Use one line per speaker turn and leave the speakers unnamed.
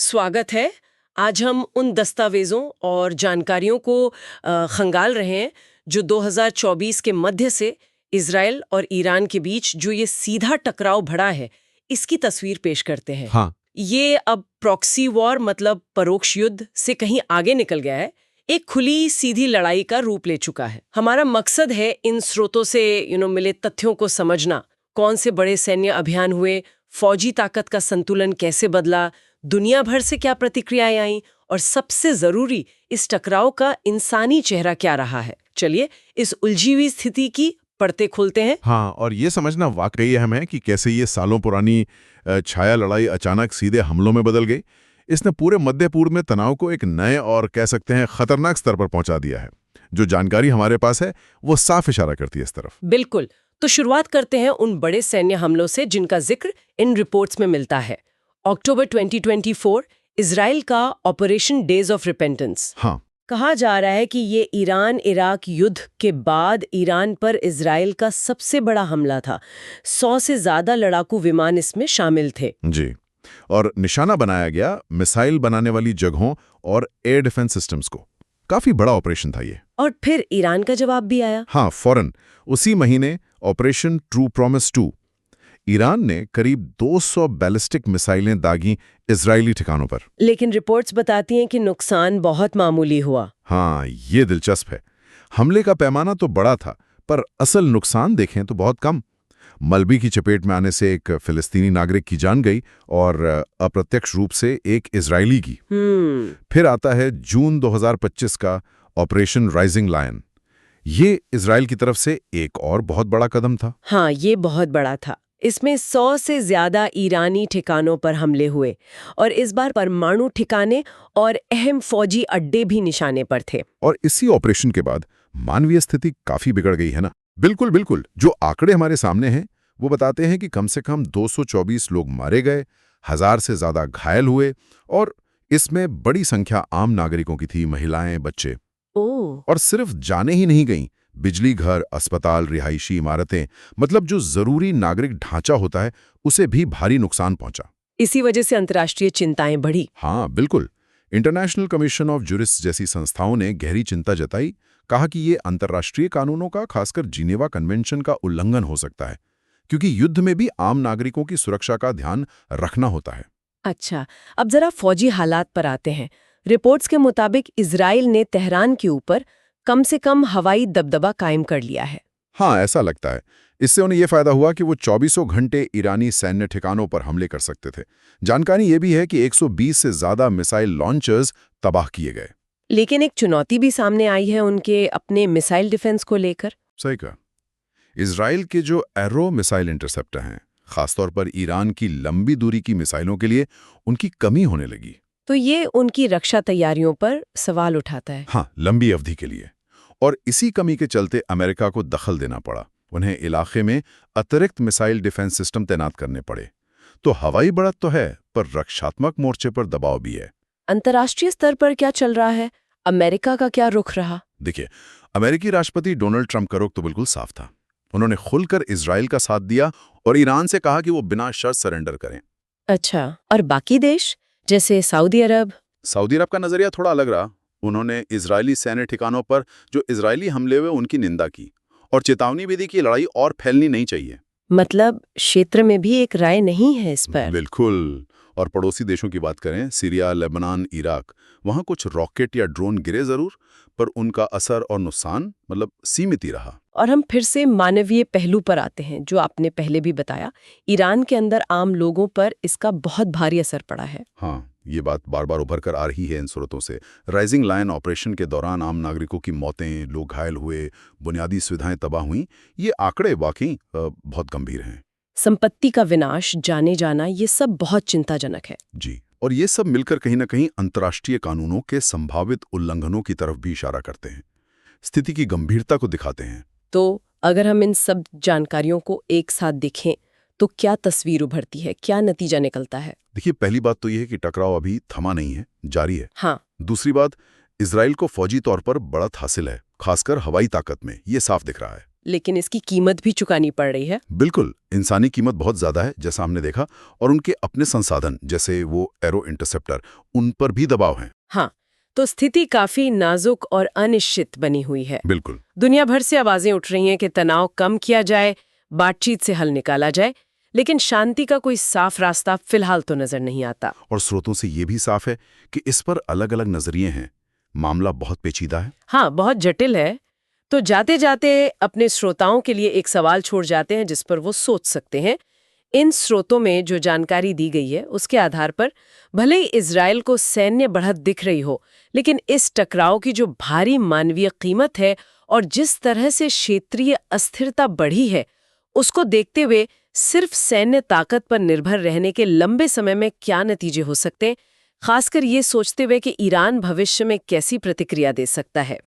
स्वागत है। आज हम उन दस्तावेजों और जानकारियों को खंगाल रहे हैं जो 2024 के मध्य से इजराइल और ईरान के बीच जो ये सीधा टकराव बढ़ा है, इसकी तस्वीर पेश करते हैं।
हाँ।
ये अब प्रॉक्सी वॉर मतलब परोक्ष युद्ध से कहीं आगे निकल गया है, एक खुली सीधी लड़ाई का रूप ले चुका है। हमारा मकसद है इन स्रोतों से मिले तथ्यों को समझना, कौन से बड़े सैन्य अभियान हुए, फौजी ताकत का संतुलन कैसे बदला, दुनिया भर से क्या प्रतिक्रियाएं आई और सबसे जरूरी इस टकराव का इंसानी चेहरा क्या रहा है। चलिए इस उलझी हुई स्थिति की परतें खोलते हैं।
हाँ, और ये समझना वाकई अहम है कि कैसे ये सालों पुरानी छाया लड़ाई अचानक सीधे हमलों में बदल गई। इसने पूरे मध्य पूर्व में तनाव को एक नए और कह सकते हैं खतरनाक स्तर पर पहुंचा दिया है। जो जानकारी हमारे पास है वो साफ इशारा करती है इस तरफ।
बिल्कुल। तो शुरुआत करते हैं उन बड़े सैन्य हमलों से जिनका जिक्र इन रिपोर्ट्स में मिलता है। अक्टूबर 2024 इजराइल का ऑपरेशन डेज ऑफ रिपेंटेंस।
हाँ।
कहा जा रहा है कि ये ईरान इराक युद्ध के बाद ईरान पर इजराइल का सबसे बड़ा हमला था। 100 से ज्यादा लड़ाकू विमान इसमें शामिल थे।
जी, और निशाना बनाया गया मिसाइल बनाने वाली जगहों और एयर डिफेंस सिस्टम्स को। काफी बड़ा ऑपरेशन था ये।
और फिर ईरान का जवाब भी आया।
हाँ, फौरन उसी महीने ऑपरेशन ट्रू प्रॉमिस 2। ईरान ने करीब 200 बैलिस्टिक मिसाइलें दागी इजरायली ठिकानों पर।
लेकिन रिपोर्ट्स बताती हैं कि नुकसान बहुत मामूली हुआ।
हाँ, ये दिलचस्प है। हमले का पैमाना तो बड़ा था, पर असल नुकसान देखें तो बहुत कम। मलबी की चपेट में आने से एक फिलिस्तीनी नागरिक की जान गई और अप्रत्यक्ष रूप से एक इजरायली की। फिर आता है जून 2025 का ऑपरेशन राइजिंग लायन। ये इजराइल की तरफ से एक और बहुत बड़ा कदम था।
हाँ, ये बहुत बड़ा था। इसमें 100 से ज्यादा ईरानी ठिकानों पर हमले हुए और इस बार परमाणु ठिकाने और अहम फौजी अड्डे भी निशाने पर थे।
और इसी ऑपरेशन के बाद मानवीय स्थिति काफी बिगड़ गई है ना। बिल्कुल बिल्कुल। जो आंकड़े हमारे सामने हैं वो बताते हैं कि कम से कम 224 लोग मारे गए, 1000 से ज्यादा घायल हुए और इसमें बड़ी संख्या आम नागरिकों की थी, महिलाएं, बच्चे। और सिर्फ जाने ही नहीं गईं, बिजली घर, अस्पताल, रिहायशी इमारतें, मतलब जो जरूरी नागरिक ढांचा होता है उसे भी भारी नुकसान पहुंचा।
इसी वजह से अंतर्राष्ट्रीय चिंताएं बढ़ी।
हाँ बिल्कुल। इंटरनेशनल कमीशन ऑफ जूरिस्ट जैसी संस्थाओं ने गहरी चिंता जताई, कहा कि ये अंतर्राष्ट्रीय कानूनों का, खासकर जिनेवा कन्वेंशन का उल्लंघन हो सकता है, क्योंकि युद्ध में भी आम नागरिकों की सुरक्षा का ध्यान रखना होता है।
अच्छा, अब जरा फौजी हालात पर आते हैं। रिपोर्ट्स के मुताबिक इजराइल ने तेहरान के ऊपर कम से कम हवाई दबदबा कायम कर लिया है।
हाँ, ऐसा लगता है। इससे उन्हें यह फायदा हुआ कि वो 24 घंटे ईरानी सैन्य ठिकानों पर हमले कर सकते थे। जानकारी ये भी है कि 120 से ज्यादा मिसाइल लॉन्चर्स तबाह किए गए।
लेकिन एक चुनौती भी सामने आई है उनके अपने मिसाइल डिफेंस को लेकर।
सही कहा। इजराइल के जो एरो मिसाइल इंटरसेप्टर हैं, खासतौर पर ईरान की लंबी दूरी की मिसाइलों के लिए उनकी कमी होने लगी।
तो ये उनकी रक्षा तैयारियों पर सवाल उठाता है।
हाँ, लंबी अवधि के लिए। और इसी कमी के चलते अमेरिका को दखल देना पड़ा। उन्हें इलाके में अतिरिक्त मिसाइल डिफेंस सिस्टम तैनात करने पड़े। तो हवाई बढ़त तो है, पर रक्षात्मक मोर्चे पर दबाव भी है।
अंतर्राष्ट्रीय स्तर पर क्या चल रहा है? अमेरिका का क्या रुख रहा?
देखिए, अमेरिकी राष्ट्रपति डोनाल्ड ट्रंप का रुख तो बिल्कुल साफ था। उन्होंने खुलकर इजराइल का साथ दिया और ईरान से कहा कि वो बिना शर्त सरेंडर करें।
अच्छा, और बाकी देश जैसे सऊदी अरब?
सऊदी अरब का नजरिया थोड़ा अलग रहा। उन्होंने इजरायली सैन्य ठिकानों पर जो इजरायली हमले हुए उनकी निंदा की और चेतावनी भी दी कि लड़ाई और फैलनी नहीं चाहिए।
मतलब क्षेत्र में भी एक राय नहीं है इस पर।
बिल्कुल। और पड़ोसी देशों की बात करें, सीरिया, लेबनान, इराक, वहां कुछ रॉकेट या ड्रोन गिरे जरूर, पर उनका असर और नुकसान मतलब सीमित ही रहा।
और हम फिर से मानवीय पहलू पर आते हैं, जो आपने पहले भी बताया। ईरान के अंदर आम लोगों पर इसका बहुत भारी असर पड़ा है।
हाँ, ये बात बार बार उभर कर आ रही है इन स्रोतों से। राइजिंग लायन ऑपरेशन के दौरान आम नागरिकों की मौतें, लोग घायल हुए, बुनियादी सुविधाएं तबाह हुई। ये आंकड़े वाकई बहुत गंभीर हैं।
संपत्ति का विनाश, जाने जाना, ये सब बहुत चिंताजनक है।
जी, और ये सब मिलकर कहीं ना कहीं अंतर्राष्ट्रीय कानूनों के संभावित उल्लंघनों की तरफ भी इशारा करते हैं, स्थिति की गंभीरता को दिखाते हैं।
तो अगर हम इन सब जानकारियों को एक साथ देखें तो क्या तस्वीर उभरती है, क्या नतीजा निकलता है?
देखिए, पहली बात तो यह है कि टकराव अभी थमा नहीं है, जारी है।
हाँ।
दूसरी बात, इजराइल को फौजी तौर पर बढ़त हासिल है, खासकर हवाई ताकत में, ये साफ दिख रहा है।
लेकिन इसकी कीमत भी चुकानी पड़ रही है।
बिल्कुल, इंसानी कीमत बहुत ज्यादा है जैसा हमने देखा, और उनके अपने संसाधन जैसे वो एरो इंटरसेप्टर, उन पर भी दबाव है।
हाँ, तो स्थिति काफी नाजुक और अनिश्चित बनी हुई है।
बिल्कुल।
दुनिया भर से आवाजें उठ रही हैं कि तनाव कम किया जाए, बातचीत से हल निकाला जाए, लेकिन शांति का कोई साफ रास्ता फिलहाल तो नजर नहीं आता।
और स्रोतों से ये भी साफ है कि इस पर अलग अलग नजरिए हैं। मामला बहुत पेचीदा है।
हाँ, बहुत जटिल है। तो जाते जाते अपने श्रोताओं के लिए एक सवाल छोड़ जाते हैं जिस पर वो सोच सकते हैं। इन स्रोतों में जो जानकारी दी गई है उसके आधार पर भले ही इजराइल को सैन्य बढ़त दिख रही हो, लेकिन इस टकराव की जो भारी मानवीय कीमत है और जिस तरह से क्षेत्रीय अस्थिरता बढ़ी है, उसको देखते हुए सिर्फ सैन्य ताकत पर निर्भर रहने के लंबे समय में क्या नतीजे हो सकते हैं, खासकर ये सोचते हुए कि ईरान भविष्य में कैसी प्रतिक्रिया दे सकता है।